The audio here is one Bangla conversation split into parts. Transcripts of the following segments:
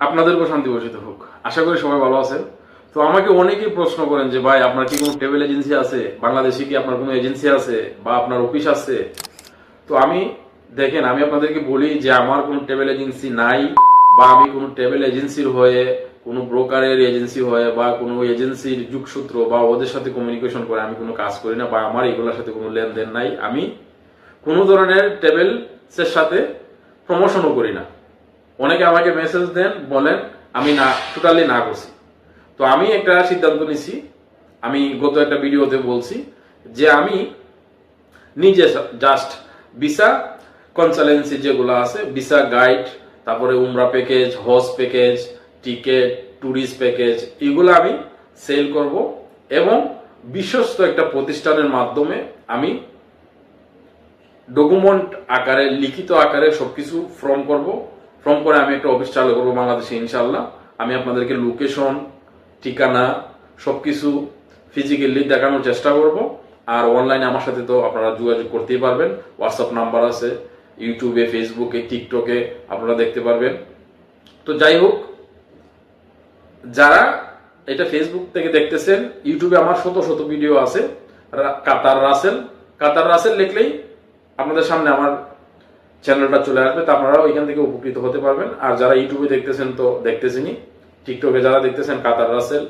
আপনাদেরকেও শান্তি বর্ষিত হোক। আশা করি সবাই ভালো আছেন। তো আমাকে অনেকেই প্রশ্ন করেন যে ভাই আপনার কি কোনো ট্রাভেল এজেন্সি আছে, বাংলাদেশে কি আপনার কোনো এজেন্সি আছে বা আপনার অফিস আছে? তো দেখেন, আমি আপনাদেরকে বলি যে আমার কোনো ট্রাভেল এজেন্সি নাই, বা আমি কোনো ট্রাভেল এজেন্সির হয়ে, কোনো ব্রোকারের এজেন্সি হয়ে বা কোনো এজেন্সির যুগসূত্র বা ওদের সাথে কমিউনিকেশন করে আমি কোনো কাজ করি না, বা আমার এগুলোর সাথে কোনো লেনদেন নাই। আমি কোনো ধরনের ট্রাভেলসের সাথে প্রমোশনও করি না। অনেকে আমাকে মেসেজ দেন, বলেন, আমি না, টোটালি না করছি। তো আমি একটা সিদ্ধান্ত নিছি, আমি গত একটা ভিডিওতে বলছি যে আমি নিজে জাস্ট ভিসা কনসালটেন্সি যেগুলো আছে, ভিসা গাইড, তারপরে উমরা প্যাকেজ, হজ প্যাকেজ, টিকেট, ট্যুরিস্ট প্যাকেজ, এগুলো আমি সেল করব এবং বিশ্বস্ত একটা প্রতিষ্ঠানের মাধ্যমে আমি ডকুমেন্ট আকারে, লিখিত আকারে সবকিছু ফর্ম করে আমি একটা অফিস চালু করবো বাংলাদেশে ইনশাল্লাহ। আমি আপনাদেরকে লোকেশন, ঠিকানা সবকিছু ফিজিক্যালি দেখানোর চেষ্টা করব। আর অনলাইনে আমার সাথে তো আপনারা যোগাযোগ করতেই পারবেন, হোয়াটসঅ্যাপ নাম্বার আছে, ইউটিউবে, ফেসবুকে, টিকটকে আপনারা দেখতে পারবেন। তো যাই হোক, যারা এটা ফেসবুক থেকে দেখতেছেন, ইউটিউবে আমার শত শত ভিডিও আছে। কাতার রাসেল লিখলেই আপনাদের সামনে আমার চ্যানেলটা চলে আসবে, তা আপনারা ওইখান থেকে উপকৃত হতে পারবেন। আর যারা ইউটিউবে দেখতেছেন তো দেখতেছেনই, টিকটকে যারা দেখতেছেন কাতার রাসেল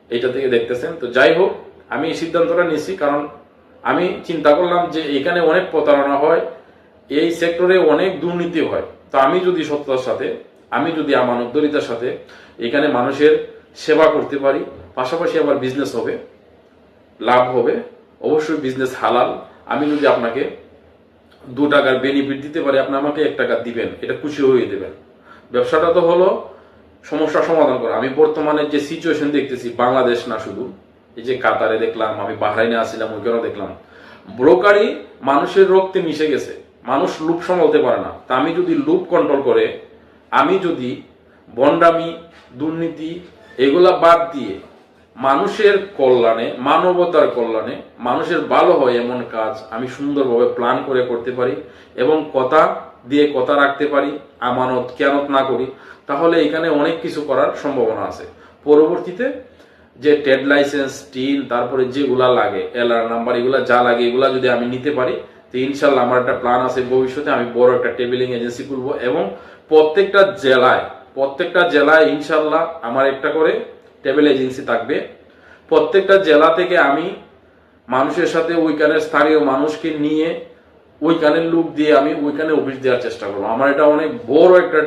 এইটা থেকে দেখতেছেন। তো যাই হোক, আমি এই সিদ্ধান্তটা নিয়েছি কারণ আমি চিন্তা করলাম যে এখানে অনেক প্রতারণা হয়, এই সেক্টরে অনেক দুর্নীতি হয়। তো আমি যদি সততার সাথে, আমি যদি আমানতদারিতার সাথে এখানে মানুষের সেবা করতে পারি, পাশাপাশি আবার বিজনেস হবে, লাভ হবে, অবশ্যই বিজনেস হালাল। আমি যদি আপনাকে 2 টাকার বেনিফিট দিতে পারি, আপনি আমাকে 1 টাকা দিবেন, এটা খুশি হয়ে দেবেন। ব্যবসাটা তো হলো সমস্যা সমাধান করা। আমি বর্তমানে যে সিচুয়েশন দেখতেছি, বাংলাদেশ না শুধু, এই যে কাতারে দেখলাম, আমি বাহরাইনে আসছিলাম, ওইখানেও দেখলাম, ব্রোকারি মানুষের রক্তে মিশে গেছে। মানুষ লুপ সামলাতে পারে না। তা আমি যদি লুপ কন্ট্রোল করে, আমি যদি বন্ডামি, দুর্নীতি এগুলা বাদ দিয়ে মানুষের কল্যাণে, মানবতার কল্যাণে, মানুষের ভালো হয় এমন কাজ আমি সুন্দরভাবে প্ল্যান করে করতে পারি এবং কথা দিয়ে কথা রাখতে পারি, আমানত খেয়ানত না করি, তাহলে এখানে অনেক কিছু করার সম্ভাবনা আছে। পরবর্তীতে যে ট্রেড লাইসেন্স, টিন, তারপরে যেগুলা লাগে, এলআর নাম্বার, এগুলা যা লাগে, এগুলা যদি আমি নিতে পারি, তো ইনশাল্লাহ আমার একটা প্ল্যান আছে, ভবিষ্যতে আমি বড় একটা ট্রাভেলিং এজেন্সি খুলবো এবং প্রত্যেকটা জেলায় ইনশাল্লাহ আমার একটা করে ট্রাভেল এজেন্সি থাকবে। প্রত্যেকটা জেলা থেকে আমি মানুষের সাথে, ওইখানের স্থানীয় মানুষকে নিয়ে, ওইখানের লোক দিয়ে আমি ওইখানে অফিস দেওয়ার চেষ্টা করবো। আমার এটা অনেক বড় একটা